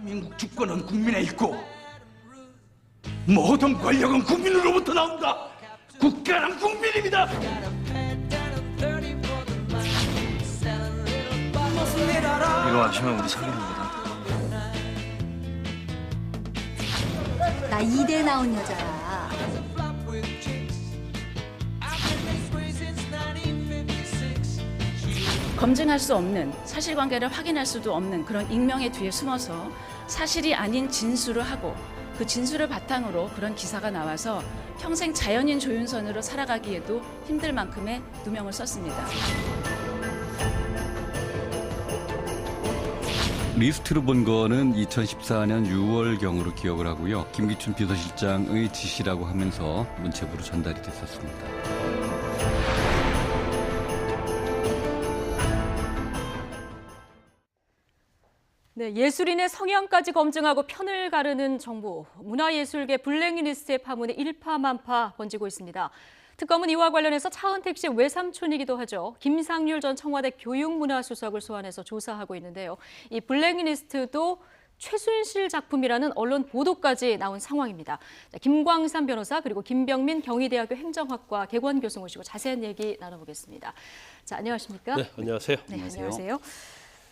대한민국 주권은 국민에 있고 모든 권력은 국민으로부터 나온다. 국가는 국민입니다. 이거 마시면 우리 사귀는 거다. 나 이대 나온 여자야. 검증할 수 없는 사실관계를 확인할 수도 없는 그런 익명의 뒤에 숨어서 사실이 아닌 진술을 하고 그 진술을 바탕으로 그런 기사가 나와서 평생 자연인 조윤선으로 살아가기에도 힘들 만큼의 누명을 썼습니다. 리스트로 본 거는 2014년 6월경으로 기억을 하고요. 김기춘 비서실장의 지시라고 하면서 문체부로 전달이 됐었습니다. 네, 예술인의 성향까지 검증하고 편을 가르는 정부. 문화예술계 블랙리스트의 파문에 일파만파 번지고 있습니다. 특검은 이와 관련해서 차은택 씨의 외삼촌이기도 하죠. 김상률 전 청와대 교육문화수석을 소환해서 조사하고 있는데요. 이 블랙리스트도 최순실 작품이라는 언론 보도까지 나온 상황입니다. 김광삼 변호사 그리고 김병민 경희대학교 행정학과 개관 교수 모시고 자세한 얘기 나눠보겠습니다. 자, 안녕하십니까? 네, 안녕하세요. 네, 안녕하세요.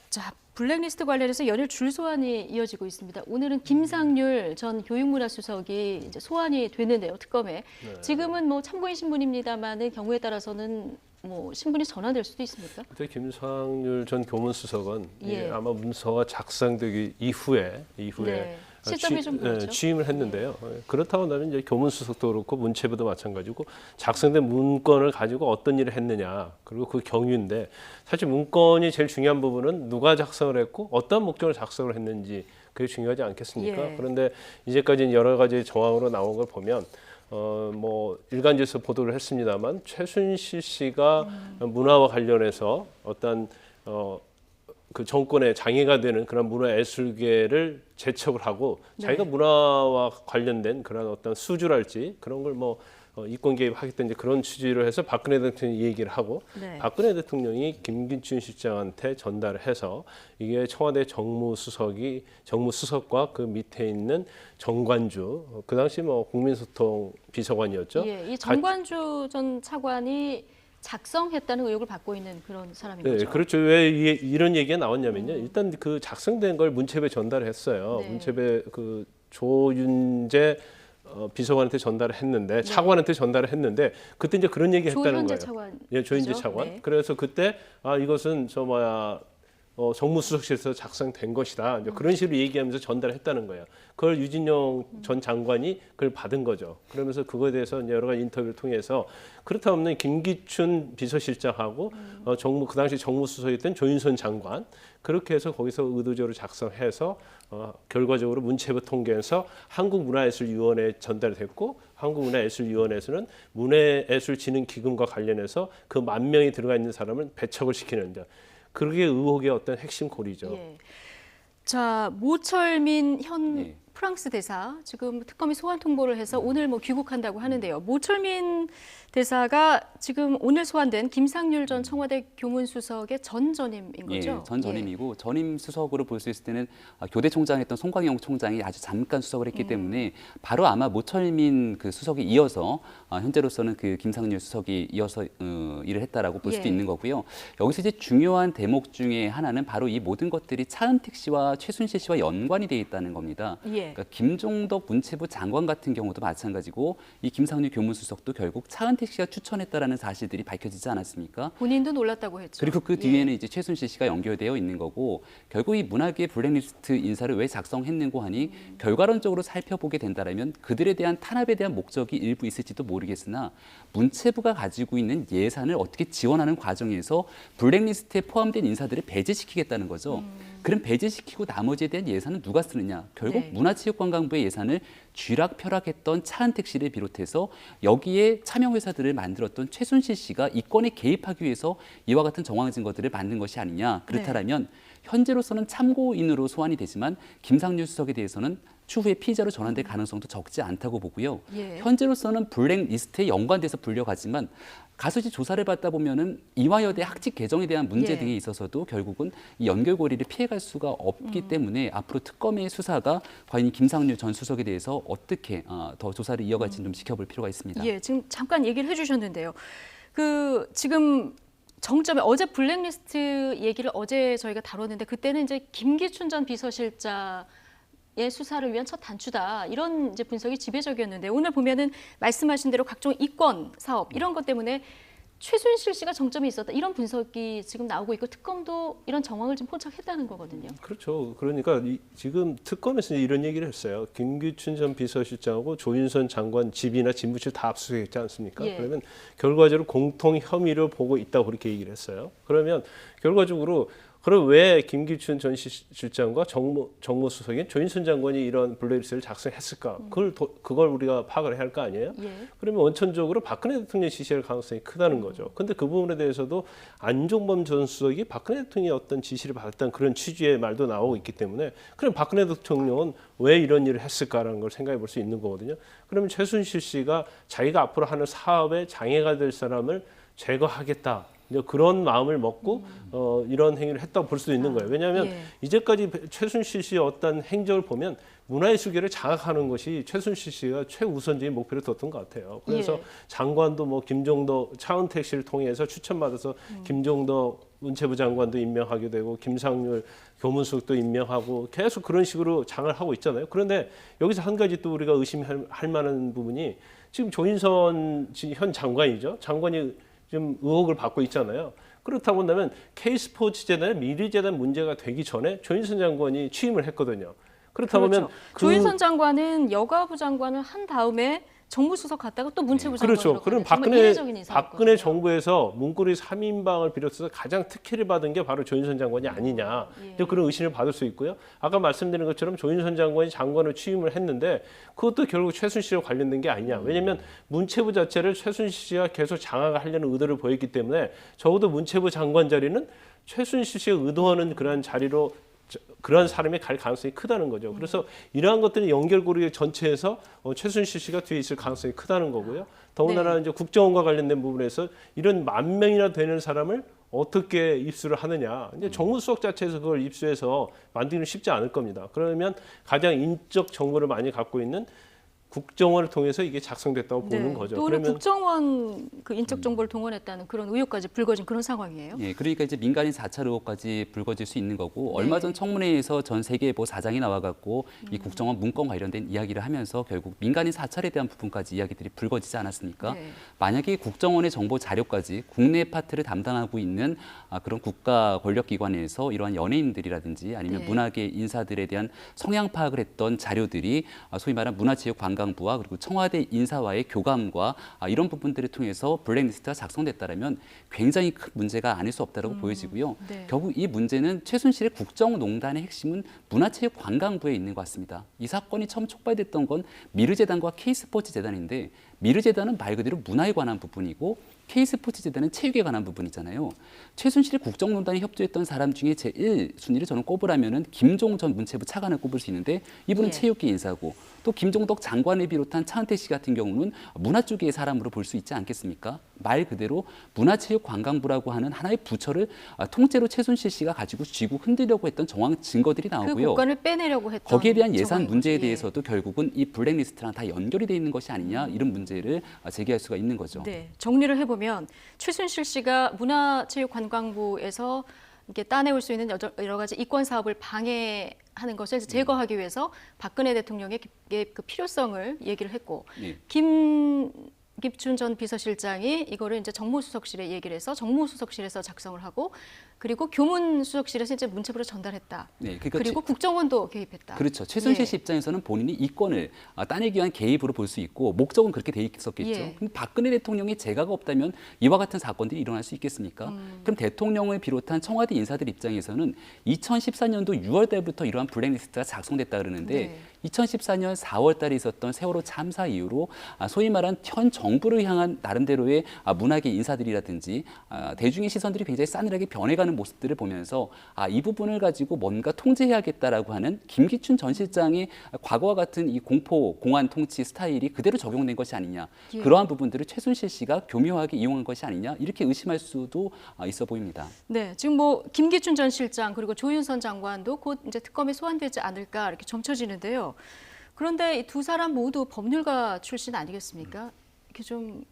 자, 블랙리스트 관련해서 연일 줄 소환이 이어지고 있습니다. 오늘은 김상률 전 교육문화수석이 이제 소환이 되는데요, 특검에. 네. 지금은 뭐 참고인 신분입니다만은 경우에 따라서는 뭐 신분이 전환될 수도 있습니까? 그때 김상률 전 교문수석은 예. 아마 문서가 작성되기 이후에 네. 시점이 좀 그렇죠. 취임을 했는데요. 그렇다고 하면 이제 교문수석도 그렇고 문체부도 마찬가지고 작성된 문건을 가지고 어떤 일을 했느냐 그리고 그 경위인데 사실 문건이 제일 중요한 부분은 누가 작성을 했고 어떤 목적으로 작성을 했는지 그게 중요하지 않겠습니까? 예. 그런데 이제까지 여러 가지 정황으로 나온 걸 보면 뭐 일간지에서 보도를 했습니다만 최순실 씨가 문화와 관련해서 어떤 그 정권의 장애가 되는 그런 문화예술계를 재척을 하고 자기가 문화와 관련된 그런 어떤 수주랄지 그런 걸 뭐 이권 개입하겠다는 그런 취지로 해서 박근혜 대통령이 얘기를 하고 박근혜 대통령이 김기춘 실장한테 전달을 해서 이게 청와대 정무수석과 그 밑에 있는 정관주 그 당시 뭐 국민소통 비서관이었죠. 예, 이 정관주 전 차관이 작성했다는 의혹을 받고 있는 그런 사람인 네, 거죠. 그렇죠. 왜 이런 얘기가 나왔냐면요. 일단 그 작성된 걸 문체부에 전달했어요. 네. 문체부에 그 조윤재 비서관한테 전달을 했는데 차관한테 전달을 했는데 그때 이제 그런 얘기 했다는 조현재 거예요. 차관. 예, 조윤재 차관. 네. 그래서 그때 이것은 정무수석실에서 작성된 것이다. 이제 그런 식으로 얘기하면서 전달했다는 거예요. 그걸 유진용 전 장관이 그걸 받은 거죠. 그러면서 그거에 대해서 이제 여러 가지 인터뷰를 통해서 그렇다면 김기춘 비서실장하고 그 당시 정무수석이었던 조윤선 장관 그렇게 해서 거기서 의도적으로 작성해서 결과적으로 문체부 통계에서 한국문화예술위원회에 전달됐고 한국문화예술위원회에서는 문화예술진흥기금과 관련해서 그 10,000명이 들어가 있는 사람을 배척을 시키는 데 그게 의혹의 어떤 핵심 고리죠. 예. 자, 모철민 현 프랑스 대사 지금 특검이 소환 통보를 해서 오늘 뭐 귀국한다고 하는데요. 모철민 대사가 지금 오늘 소환된 김상률 전 청와대 교문수석의 전 전임인 거죠? 예, 전 전임이고 전임 수석으로 볼 수 있을 때는 교대 총장했던 송광영 총장이 아주 잠깐 수석을 했기 때문에 바로 아마 모철민 그 수석이 이어서 현재로서는 그 김상률 수석이 이어서 일을 했다라고 볼 수도 있는 거고요. 여기서 이제 중요한 대목 중에 하나는 바로 이 모든 것들이 차은택 씨와 최순실 씨와 연관이 돼 있다는 겁니다. 그러니까 김종덕 문체부 장관 같은 경우도 마찬가지고 이 김상률 교문수석도 결국 차은택 씨가 추천했다라는 사실들이 밝혀지지 않았습니까? 본인도 놀랐다고 했죠. 그리고 그 뒤에는 이제 최순실 씨가 연결되어 있는 거고 결국 이 문화계 블랙리스트 인사를 왜 작성했는고 하니 결과론적으로 살펴보게 된다면 그들에 대한 탄압에 대한 목적이 일부 있을지도 모르겠으나 문체부가 가지고 있는 예산을 어떻게 지원하는 과정에서 블랙리스트에 포함된 인사들을 배제시키겠다는 거죠. 그럼 배제시키고 나머지에 대한 예산은 누가 쓰느냐? 결국 문화체육관광부의 예산을 쥐락펴락했던 차은택 씨를 비롯해서 여기에 참여회사들을 만들었던 최순실 씨가 이 건에 개입하기 위해서 이와 같은 정황 증거들을 만든 것이 아니냐. 그렇다면 현재로서는 참고인으로 소환이 되지만 김상률 수석에 대해서는 추후에 피의자로 전환될 가능성도 적지 않다고 보고요. 예. 현재로서는 블랙리스트에 연관돼서 불려가지만 가수지 조사를 받다 보면은 이화여대 학칙 개정에 대한 문제 예. 등에 있어서도 결국은 이 연결고리를 피해갈 수가 없기 때문에 앞으로 특검의 수사가 과연 이 김상률 전 수석에 대해서 어떻게 더 조사를 이어갈지 좀 지켜볼 필요가 있습니다. 예, 지금 잠깐 얘기를 해주셨는데요. 지금 정점에 어제 블랙리스트 얘기를 어제 저희가 다뤘는데 그때는 이제 김기춘 전 비서실장의 수사를 위한 첫 단추다 이런 이제 분석이 지배적이었는데 오늘 보면은 말씀하신 대로 각종 이권 사업 이런 것 때문에 최순실 씨가 정점이 있었다 이런 분석이 지금 나오고 있고 특검도 이런 정황을 좀 포착했다는 거거든요. 그렇죠. 그러니까 지금 특검에서 이런 얘기를 했어요. 김기춘 전 비서실장하고 조윤선 장관 집이나 집무실 다 압수수색했지 않습니까? 예. 그러면 결과적으로 공통 혐의를 보고 있다고 그렇게 얘기를 했어요. 그러면 결과적으로 그럼 왜 김기춘 전 실장과 정무수석인 조윤선 장관이 이런 블랙리스트를 작성했을까? 그걸 우리가 파악을 해야 할 거 아니에요? 예. 그러면 원천적으로 박근혜 대통령이 지시할 가능성이 크다는 거죠. 근데 그 부분에 대해서도 안종범 전 수석이 박근혜 대통령이 어떤 지시를 받았다는 그런 취지의 말도 나오고 있기 때문에 그럼 박근혜 대통령은 왜 이런 일을 했을까라는 걸 생각해 볼 수 있는 거거든요. 그러면 최순실 씨가 자기가 앞으로 하는 사업에 장애가 될 사람을 제거하겠다. 이제 그런 마음을 먹고 이런 행위를 했다고 볼 수도 있는 거예요. 왜냐하면 예. 이제까지 최순실 씨의 어떤 행적을 보면 문화예술계를 장악하는 것이 최순실 씨가 최우선적인 목표를 뒀던 것 같아요. 그래서 예. 장관도 뭐 김종도 차은택 씨를 통해서 추천받아서 김종도 문체부 장관도 임명하게 되고 김상률 교문수석도 임명하고 계속 그런 식으로 장을 하고 있잖아요. 그런데 여기서 한 가지 또 우리가 의심할 만한 부분이 지금 조인선 현 장관이죠. 장관이 좀 의혹을 받고 있잖아요. 그렇다고 한다면 K스포츠재단, 미르재단 문제가 되기 전에 조윤선 장관이 취임을 했거든요. 그렇다고 하면 그렇죠. 조윤선 장관은 여가부 장관을 한 다음에 정무수석 갔다가 또 문체부 장관으로 그렇죠. 그럼 박근혜 정부에서 문고리 3인방을 비롯해서 가장 특혜를 받은 게 바로 조윤선 장관이 아니냐. 예. 그런 의심을 받을 수 있고요. 아까 말씀드린 것처럼 조윤선 장관이 장관을 취임을 했는데 그것도 결국 최순실 씨와 관련된 게 아니냐. 왜냐하면 문체부 자체를 최순실 씨가 계속 장악하려는 의도를 보였기 때문에 적어도 문체부 장관 자리는 최순실 씨가 의도하는 그러한 자리로 그런 사람이 갈 가능성이 크다는 거죠. 그래서 이러한 것들이 연결고리 전체에서 최순실 씨가 뒤에 있을 가능성이 크다는 거고요. 더군다나 네. 이제 국정원과 관련된 부분에서 이런 10,000명이나 되는 사람을 어떻게 입수를 하느냐. 이제 정무수석 자체에서 그걸 입수해서 만들기는 쉽지 않을 겁니다. 그러면 가장 인적 정보를 많이 갖고 있는 국정원을 통해서 이게 작성됐다고 보는 거죠. 또 오늘 국정원 그 인적 정보를 동원했다는 그런 의혹까지 불거진 그런 상황이에요. 예, 그러니까 이제 민간인 사찰 의혹까지 불거질 수 있는 거고 네. 얼마 전 청문회에서 전 세계보 사장이 나와갖고 이 국정원 문건 관련된 이야기를 하면서 결국 민간인 사찰에 대한 부분까지 이야기들이 불거지지 않았습니까? 네. 만약에 국정원의 정보 자료까지 국내 파트를 담당하고 있는 그런 국가 권력기관에서 이러한 연예인들이라든지 아니면 네. 문화계 인사들에 대한 성향 파악을 했던 자료들이 소위 말하는 문화체육관광부와 그리고 청와대 인사와의 교감과 이런 부분들을 통해서 블랙리스트가 작성됐다면 굉장히 큰 문제가 아닐 수 없다고 보여지고요. 네. 결국 이 문제는 최순실의 국정농단의 핵심은 문화체육관광부에 있는 것 같습니다. 이 사건이 처음 촉발됐던 건 미르재단과 K스포츠재단인데 미르재단은 말 그대로 문화에 관한 부분이고 K스포츠재단은 체육에 관한 부분이잖아요. 최순실의 국정농단에 협조했던 사람 중에 제1순위를 저는 꼽으라면은 김종 전 문체부 차관을 꼽을 수 있는데 이분은 예. 체육계 인사고 또 김종덕 장관을 비롯한 차은택 씨 같은 경우는 문화 쪽의 사람으로 볼 수 있지 않겠습니까? 말 그대로 문화체육관광부라고 하는 하나의 부처를 통째로 최순실 씨가 가지고 쥐고 흔들려고 했던 정황 증거들이 그 나오고요. 국간을 빼내려고 했던 거기에 대한 예산 정황인 문제에 거죠. 예. 대해서도 결국은 이 블랙리스트랑 다 연결이 돼 있는 것이 아니냐 이런 문제를 제기할 수가 있는 거죠. 네, 정리를 해보면 최순실 씨가 문화체육관광부에서 이렇게 따내올 수 있는 여러 가지 이권 사업을 방해하는 것을 제거하기 위해서 박근혜 대통령의 그 필요성을 얘기를 했고 네. 김기춘 전 비서실장이 이거를 이제 정무수석실에 얘기를 해서 정무수석실에서 작성을 하고 그리고 교문수석실에서 이제 문체부로 전달했다. 네, 그러니까 그리고 국정원도 개입했다. 그렇죠. 최순실 예. 씨 입장에서는 본인이 이권을 따내기 위한 개입으로 볼 수 있고 목적은 그렇게 돼 있었겠죠. 예. 근데 박근혜 대통령이 재가가 없다면 이와 같은 사건들이 일어날 수 있겠습니까? 그럼 대통령을 비롯한 청와대 인사들 입장에서는 2014년도 6월 달부터 이러한 블랙리스트가 작성됐다 그러는데 네. 2014년 4월 달에 있었던 세월호 참사 이후로 소위 말한 현 정부를 향한 나름대로의 문학의 인사들이라든지 대중의 시선들이 굉장히 싸늘하게 변해가는 모습들을 보면서 이 부분을 가지고 뭔가 통제해야겠다라고 하는 김기춘 전 실장의 과거와 같은 이 공포 공안 통치 스타일이 그대로 적용된 것이 아니냐. 예. 그러한 부분들을 최순실 씨가 교묘하게 이용한 것이 아니냐. 이렇게 의심할 수도 있어 보입니다. 네, 지금 뭐 김기춘 전 실장 그리고 조윤선 장관도 곧 이제 특검에 소환되지 않을까 이렇게 점쳐지는데요. 그런데 이 두 사람 모두 법률가 출신 아니겠습니까? 이렇게 좀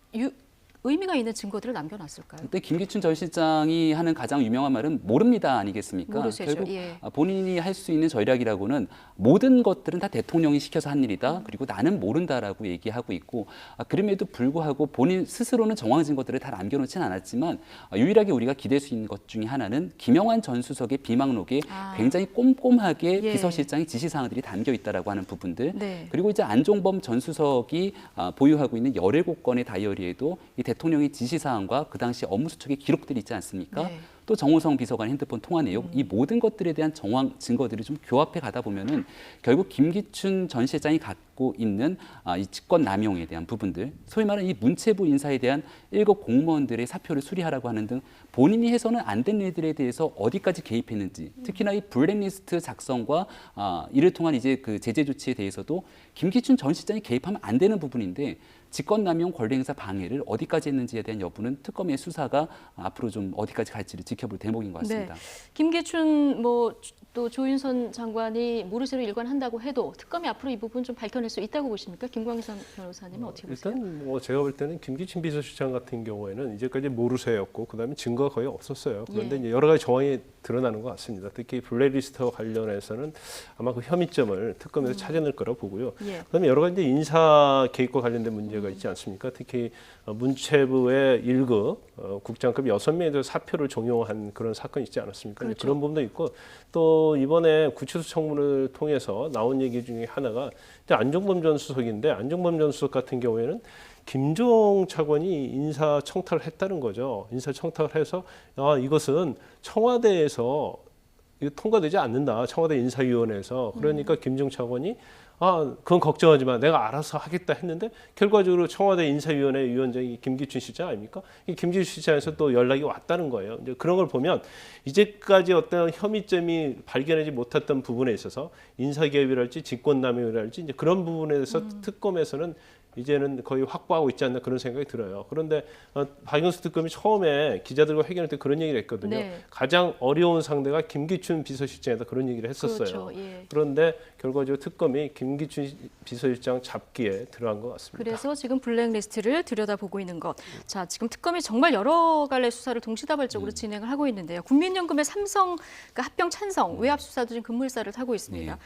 의미가 있는 증거들을 남겨놨을까요? 그때 김기춘 전 실장이 하는 가장 유명한 말은 모릅니다 아니겠습니까? 모르세죠. 결국 예. 본인이 할 수 있는 전략이라고는 모든 것들은 다 대통령이 시켜서 한 일이다. 그리고 나는 모른다라고 얘기하고 있고 그럼에도 불구하고 본인 스스로는 정황 증거들을 다 남겨놓지는 않았지만 유일하게 우리가 기댈 수 있는 것 중에 하나는 김영환 전 수석의 비망록에 굉장히 꼼꼼하게 예. 비서실장의 지시사항들이 담겨 있다라고 하는 부분들 네. 그리고 이제 안종범 전 수석이 보유하고 있는 17건의 다이어리에도 이 대통령의 지시사항과 그 당시 업무 수척의 기록들이 있지 않습니까? 네. 또 정호성 비서관 핸드폰 통화 내용 이 모든 것들에 대한 정황 증거들이 좀 교합해 가다 보면은 결국 김기춘 전 실장이 갖고 있는 이 직권 남용에 대한 부분들 소위 말하는 이 문체부 인사에 대한 7 공무원들의 사표를 수리하라고 하는 등 본인이 해서는 안 된 일들에 대해서 어디까지 개입했는지 특히나 이 블랙리스트 작성과 이를 통한 이제 그 제재 조치에 대해서도 김기춘 전 실장이 개입하면 안 되는 부분인데 직권남용 권리행사 방해를 어디까지 했는지에 대한 여부는 특검의 수사가 앞으로 좀 어디까지 갈지를 지켜볼 대목인 것 같습니다. 네. 김기춘 또 조윤선 장관이 모르쇠로 일관한다고 해도 특검이 앞으로 이 부분 좀 밝혀낼 수 있다고 보십니까? 김광선 변호사님은 어떻게 보세요? 일단 제가 볼 때는 김기춘 비서실장 같은 경우에는 이제까지 모르쇠였고 그다음에 증거가 거의 없었어요. 그런데 예. 이제 여러 가지 정황이 드러나는 것 같습니다. 특히 블랙리스트와 관련해서는 아마 그 혐의점을 특검에서 찾아낼 거라고 보고요. 예. 그다음에 여러 가지 인사 개입과 관련된 문제가 있지 않습니까? 특히 문체부의 1급 국장급 6명에 대해서 사표를 종용한 그런 사건이 있지 않았습니까? 그렇죠. 그런 부분도 있고 또 이번에 구치소 청문을 통해서 나온 얘기 중에 하나가 이제 안종범 전 수석인데 안종범 전 수석 같은 경우에는 김종 차관이 인사 청탁을 했다는 거죠. 인사 청탁을 해서 이것은 청와대에서 통과되지 않는다. 청와대 인사위원회에서. 그러니까 김종 차관이 그건 걱정하지 마. 내가 알아서 하겠다 했는데 결과적으로 청와대 인사위원회 위원장이 김기춘 실장 아닙니까? 이 김기춘 실장에서 또 연락이 왔다는 거예요. 이제 그런 걸 보면 이제까지 어떤 혐의점이 발견하지 못했던 부분에 있어서 인사개입이랄지 직권남용이랄지 이제 그런 부분에 대해서 특검에서는 이제는 거의 확보하고 있지 않나 그런 생각이 들어요. 그런데 박영수 특검이 처음에 기자들과 회견할 때 그런 얘기를 했거든요. 네. 가장 어려운 상대가 김기춘 비서실장이다 그런 얘기를 했었어요. 그렇죠. 예. 그런데 결과적으로 특검이 김기춘 비서실장 잡기에 들어간 것 같습니다. 그래서 지금 블랙리스트를 들여다보고 있는 것. 자, 지금 특검이 정말 여러 갈래 수사를 동시다발적으로 진행을 하고 있는데요. 국민연금의 삼성 합병 찬성, 외압 수사도 지금 급물살을 타고 있습니다. 네.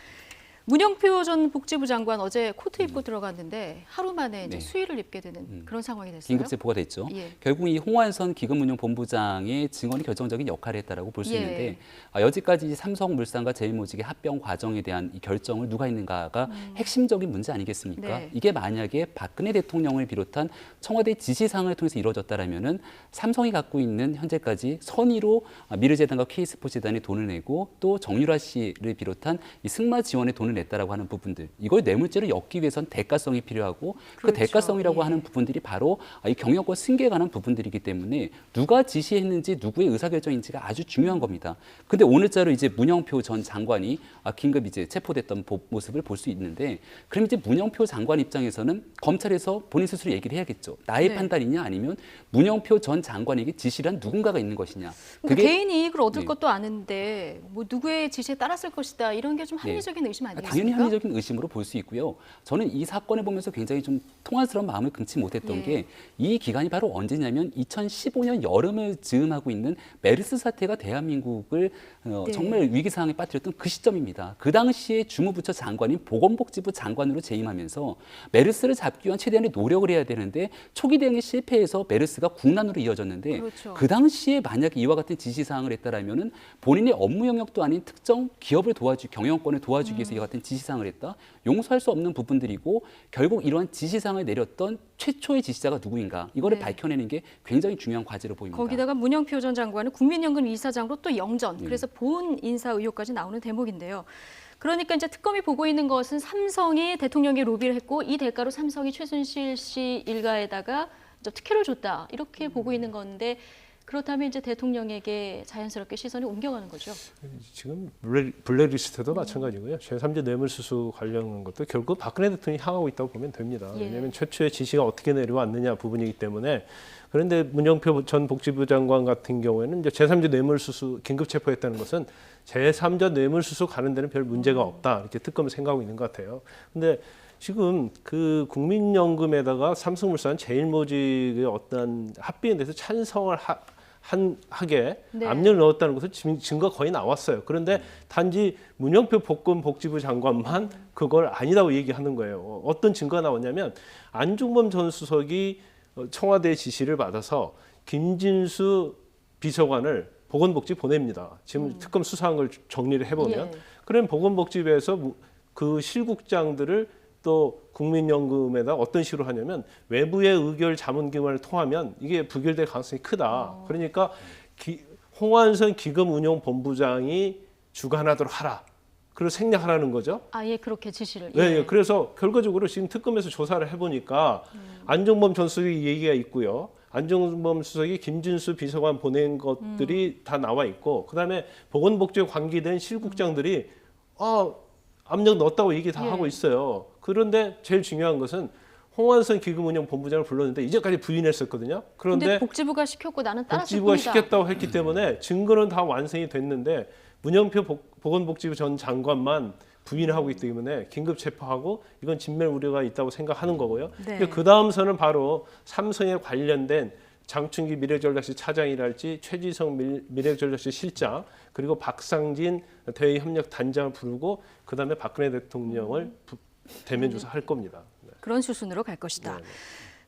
문영표 전 복지부 장관 어제 코트 입고 들어갔는데 하루 만에 이제 네. 수의를 입게 되는 그런 상황이 됐어요. 긴급 체포가 됐죠. 예. 결국 이 홍완선 기금운용본부장의 증언이 결정적인 역할을 했다라고 볼 수 예. 있는데 여지까지 삼성물산과 제일모직의 합병 과정에 대한 이 결정을 누가 했는가가 핵심적인 문제 아니겠습니까? 네. 이게 만약에 박근혜 대통령을 비롯한 청와대 지시사항을 통해서 이루어졌다라면은 삼성이 갖고 있는 현재까지 선의로 미르재단과 K스포츠재단에 돈을 내고 또 정유라 씨를 비롯한 이 승마 지원에 돈을 냈다라고 하는 부분들 이걸 뇌물죄로 엮기 위해선 대가성이 필요하고 그 그렇죠. 대가성이라고 예. 하는 부분들이 바로 이 경영권 승계에 관한 부분들이기 때문에 누가 지시했는지 누구의 의사결정인지가 아주 중요한 겁니다. 근데 오늘자로 이제 문영표 전 장관이 긴급 이제 체포됐던 모습을 볼 수 있는데 그럼 이제 문영표 장관 입장에서는 검찰에서 본인 스스로 얘기를 해야겠죠. 나의 네. 판단이냐 아니면 문영표 전 장관에게 지시를 한 누군가가 있는 것이냐. 그러니까 개인 이익을 얻을 네. 것도 아는데 뭐 누구의 지시에 따랐을 것이다 이런 게 좀 합리적인 의심 아니겠습니까? 당연히 합리적인 의심으로 볼 수 있고요. 저는 이 사건을 보면서 굉장히 좀 통화스러운 마음을 금치 못했던 예. 게 이 기간이 바로 언제냐면 2015년 여름을 즈음하고 있는 메르스 사태가 대한민국을 네. 정말 위기 상황에 빠뜨렸던 그 시점입니다. 그 당시에 주무부처 장관인 보건복지부 장관으로 재임하면서 메르스를 잡기 위한 최대한의 노력을 해야 되는데 초기 대응에 실패해서 메르스가 국난으로 이어졌는데 그렇죠. 그 당시에 만약에 이와 같은 지시사항을 했다라면은 본인의 업무 영역도 아닌 특정 기업을 경영권을 도와주기 위해서 이와 같은 지시사항을 했다. 용서할 수 없는 부분들이고 결국 이러한 지시사항을 내렸던 최초의 지시자가 누구인가 이거를 네. 밝혀내는 게 굉장히 중요한 과제로 보입니다. 거기다가 문영표 전 장관은 국민연금 이사장으로 또 영전, 네. 그래서 본 인사 의혹까지 나오는 대목인데요. 그러니까 이제 특검이 보고 있는 것은 삼성이 대통령에 로비를 했고 이 대가로 삼성이 최순실 씨 일가에다가 특혜를 줬다 이렇게 보고 있는 건데 그렇다면 이제 대통령에게 자연스럽게 시선이 옮겨가는 거죠. 지금 블랙리스트도 마찬가지고요. 제3자 뇌물수수 관련한 것도 결국 박근혜 대통령이 향하고 있다고 보면 됩니다. 예. 왜냐하면 최초의 지시가 어떻게 내려왔느냐 부분이기 때문에. 그런데 문영표 전 복지부 장관 같은 경우에는 이제 제3자 뇌물수수 긴급 체포했다는 것은 제3자 뇌물수수 가는 데는 별 문제가 없다 이렇게 특검을 생각하고 있는 것 같아요. 근데 지금 그 국민연금에다가 삼성물산 제일모직의 어떤 합병에 대해서 찬성을 하게 네. 압력을 넣었다는 것은 증거가 거의 나왔어요. 그런데 단지 문영표 복지부 장관만 그걸 아니라고 얘기하는 거예요. 어떤 증거가 나왔냐면 안종범 전 수석이 청와대 지시를 받아서 김진수 비서관을 보건복지 보냅니다. 지금 특검 수사한 걸 정리를 해보면. 예. 그럼 보건복지부에서 그 실국장들을 또 국민연금에다 어떤 식으로 하냐면 외부의 의결 자문기관을 통하면 이게 부결될 가능성이 크다. 그러니까 홍완선 기금운용본부장이 주관하도록 하라. 그리고 생략하라는 거죠. 아예 그렇게 지시를. 네, 예. 그래서 결과적으로 지금 특검에서 조사를 해보니까 안종범 전 수석이 얘기가 있고요. 안종범 수석이 김진수 비서관 보낸 것들이 다 나와 있고, 그다음에 보건복지에 관계된 실국장들이 압력 넣었다고 얘기 다 예. 하고 있어요. 그런데 제일 중요한 것은 홍완선 기금운용본부장을 불렀는데 이제까지 부인했었거든요. 그런데 그런데 복지부가 시켰고 나는 따랐을 복지부가 뿐이다. 시켰다고 했기 때문에 증거는 다 완성이 됐는데 문영표 보건복지부 전 장관만 부인하고 있기 때문에 긴급 체포하고 이건 진멸 우려가 있다고 생각하는 거고요. 네. 그 다음 선은 바로 삼성에 관련된 장충기 미래전략실 차장이랄지 최지성 미래전략실 실장 그리고 박상진 대외협력단장을 부르고 그다음에 박근혜 대통령을 대면 조사할 겁니다. 네. 그런 수순으로 갈 것이다. 네, 네.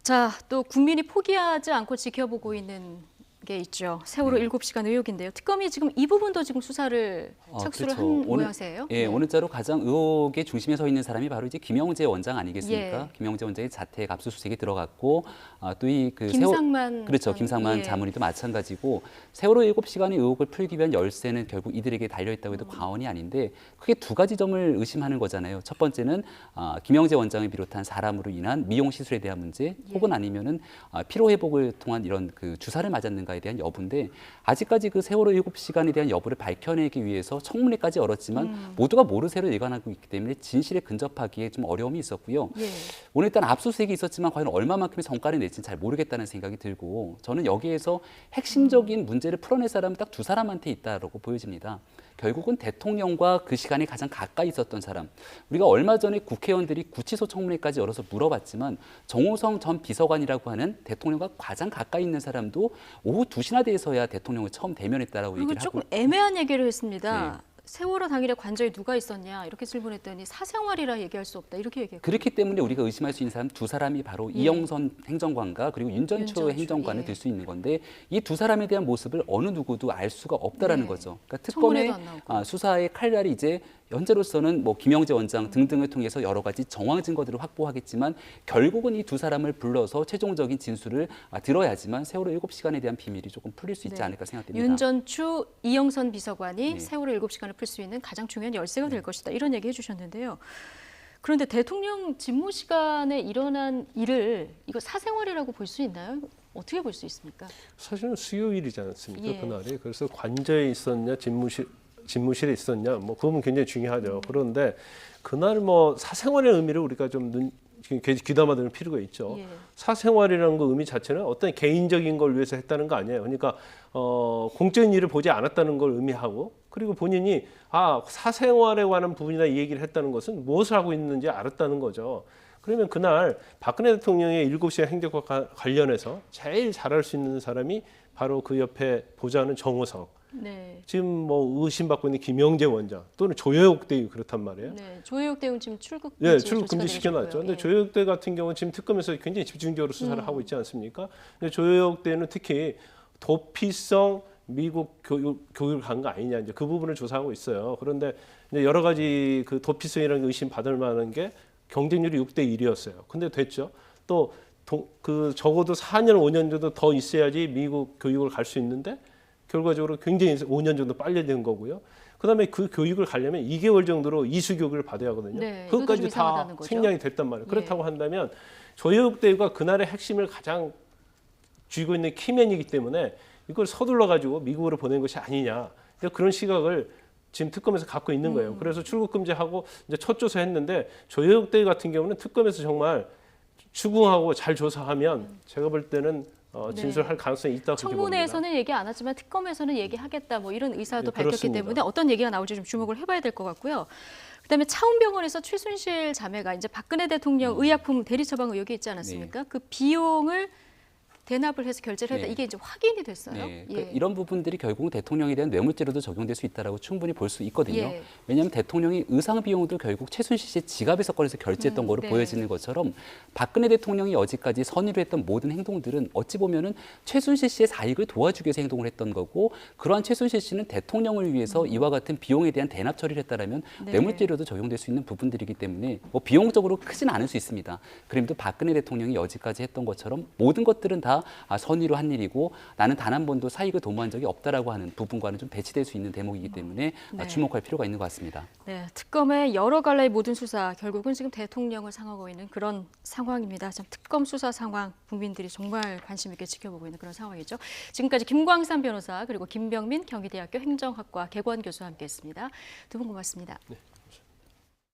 자, 또 국민이 포기하지 않고 지켜보고 있는 게 있죠. 세월호 7시간 의혹인데요. 특검이 지금 이 부분도 지금 수사를 착수를 그렇죠. 한 모양새예요. 예, 오늘자로 가장 의혹의 중심에 서 있는 사람이 바로 이제 김영재 원장 아니겠습니까? 예. 김영재 원장의 자택 압수수색이 들어갔고 또 이 그 김상만 그렇죠. 김상만 예. 자문위도 마찬가지고 세월호 7시간의 의혹을 풀기 위한 열쇠는 결국 이들에게 달려있다고 해도 과언이 아닌데 크게 두 가지 점을 의심하는 거잖아요. 첫 번째는 김영재 원장을 비롯한 사람으로 인한 미용 시술에 대한 문제 혹은 아니면은 피로 회복을 통한 이런 그 주사를 맞았는가에 대한 여부인데 아직까지 그 세월호 7시간에 대한 여부를 밝혀내기 위해서 청문회까지 열었지만 모두가 모르쇠로 일관하고 있기 때문에 진실에 근접하기에 좀 어려움이 있었고요. 예. 오늘 일단 압수수색이 있었지만 과연 얼마만큼의 성과를 낼지는 잘 모르겠다는 생각이 들고 저는 여기에서 핵심적인 문제를 풀어낼 사람은 딱 두 사람한테 있다고 보여집니다. 결국은 대통령과 그 시간에 가장 가까이 있었던 사람. 우리가 얼마 전에 국회의원들이 구치소 청문회까지 열어서 물어봤지만 정호성 전 비서관이라고 하는 대통령과 가장 가까이 있는 사람도 오후 2시나 돼서야 대통령을 처음 대면했다라고 그리고 얘기를 조금 하고 애매한 얘기를 했습니다. 네. 세월호 당일에 관저에 누가 있었냐 이렇게 질문했더니 사생활이라 얘기할 수 없다 이렇게 얘기했고 그렇기 때문에 우리가 의심할 수 있는 사람 두 사람이 바로 이영선 행정관과 그리고 윤전초 행정관을 들 수 있는 건데 이 두 사람에 대한 모습을 어느 누구도 알 수가 없다라는 네. 거죠. 그러니까 특검의 청문회도 안 나오고. 수사의 칼날이 이제 현재로서는 뭐 김영재 원장 등등을 통해서 여러 가지 정황 증거들을 확보하겠지만 결국은 이 두 사람을 불러서 최종적인 진술을 들어야지만 세월호 7시간에 대한 비밀이 조금 풀릴 수 있지 네. 않을까 생각됩니다. 윤전추, 이영선 비서관이 네. 세월호 7시간을 풀 수 있는 가장 중요한 열쇠가 될 것이다. 이런 얘기 해주셨는데요. 그런데 대통령 집무 시간에 일어난 일을 이거 사생활이라고 볼 수 있나요? 어떻게 볼 수 있습니까? 사실은 수요일이지 않습니까? 예. 그날이. 그래서 관저에 있었냐 집무실에 있었냐 뭐 그 부분 굉장히 중요하죠. 그런데 그날 뭐 사생활의 의미를 우리가 좀 귀담아 들을 필요가 있죠. 예. 사생활이라는 거 의미 자체는 어떤 개인적인 걸 위해서 했다는 거 아니에요. 그러니까 공적인 일을 보지 않았다는 걸 의미하고 그리고 본인이 사생활에 관한 부분이나 이 얘기를 했다는 것은 무엇을 하고 있는지 알았다는 거죠. 그러면 그날 박근혜 대통령의 7시간 행적과 관련해서 제일 잘할 수 있는 사람이 바로 그 옆에 보좌하는 정호석. 네. 지금 뭐 의심받고 있는 김영재 원장 또는 조여옥 대위 그렇단 말이에요. 네. 조혜옥 대운 지금 출국 네, 금지 출국 조치가 금지 시켜놨죠. 내려졌고요. 근데 예. 조여옥 대 같은 경우는 지금 특검에서 굉장히 집중적으로 수사를 하고 있지 않습니까? 근데 조여옥 대는 특히 도피성 미국 교육을 간 거 아니냐 이제 그 부분을 조사하고 있어요. 그런데 이제 여러 가지 그 도피성이라는 의심 받을 만한 게 경쟁률이 6대 1이었어요. 근데 됐죠. 또 그 적어도 4년 5년 정도 더 있어야지 미국 교육을 갈 수 있는데 결과적으로 굉장히 5년 정도 빨리 된 거고요. 그다음에 그 교육을 가려면 2개월 정도로 이수 교육을 받아야 하거든요. 네, 이것도 그것까지 좀 다 이상하다는 거죠. 생략이 됐단 말이에요. 예. 그렇다고 한다면 조여육대가 그날의 핵심을 가장 쥐고 있는 키맨이기 때문에 이걸 서둘러 가지고 미국으로 보낸 것이 아니냐. 그런 시각을 지금 특검에서 갖고 있는 거예요. 그래서 출국 금지하고 이제 첫 조사했는데 조여육대 같은 경우는 특검에서 정말 추궁하고 잘 조사하면 제가 볼 때는 진술할 가능성이 있다고 그렇게 봅니다. 청문회에서는 얘기 안 하지만 특검에서는 얘기하겠다 뭐 이런 의사도 네, 밝혔기 그렇습니다. 때문에 어떤 얘기가 나올지 좀 주목을 해봐야 될 것 같고요. 그다음에 차움병원에서 최순실 자매가 이제 박근혜 대통령 의약품 대리 처방 의혹이 있지 않았습니까? 그 비용을 대납을 해서 결제를 했다. 네. 이게 이제 확인이 됐어요. 네, 예. 그러니까 이런 부분들이 결국은 대통령에 대한 뇌물죄로도 적용될 수 있다라고 충분히 볼 수 있거든요. 예. 왜냐하면 대통령이 의상 비용도 결국 최순실 씨 지갑에서 꺼내서 결제했던 거로 네. 보여지는 것처럼 박근혜 대통령이 여지까지 선의로 했던 모든 행동들은 어찌 보면은 최순실 씨의 사익을 도와주기 위해서 행동을 했던 거고 그러한 최순실 씨는 대통령을 위해서 이와 같은 비용에 대한 대납 처리를 했다라면 네. 뇌물죄로도 적용될 수 있는 부분들이기 때문에 뭐 비용적으로 크진 않을 수 있습니다. 그럼에도 박근혜 대통령이 여지까지 했던 것처럼 모든 것들은 다 선의로 한 일이고 나는 단 한 번도 사익을 도모한 적이 없다라고 하는 부분과는 좀 배치될 수 있는 대목이기 때문에 네. 주목할 필요가 있는 것 같습니다. 네, 특검의 여러 갈래의 모든 수사 결국은 지금 대통령을 상하고 있는 그런 상황입니다. 참 특검 수사 상황 국민들이 정말 관심 있게 지켜보고 있는 그런 상황이죠. 지금까지 김광삼 변호사 그리고 김병민 경희대학교 행정학과 개관 교수와 함께했습니다. 두 분 고맙습니다. 네.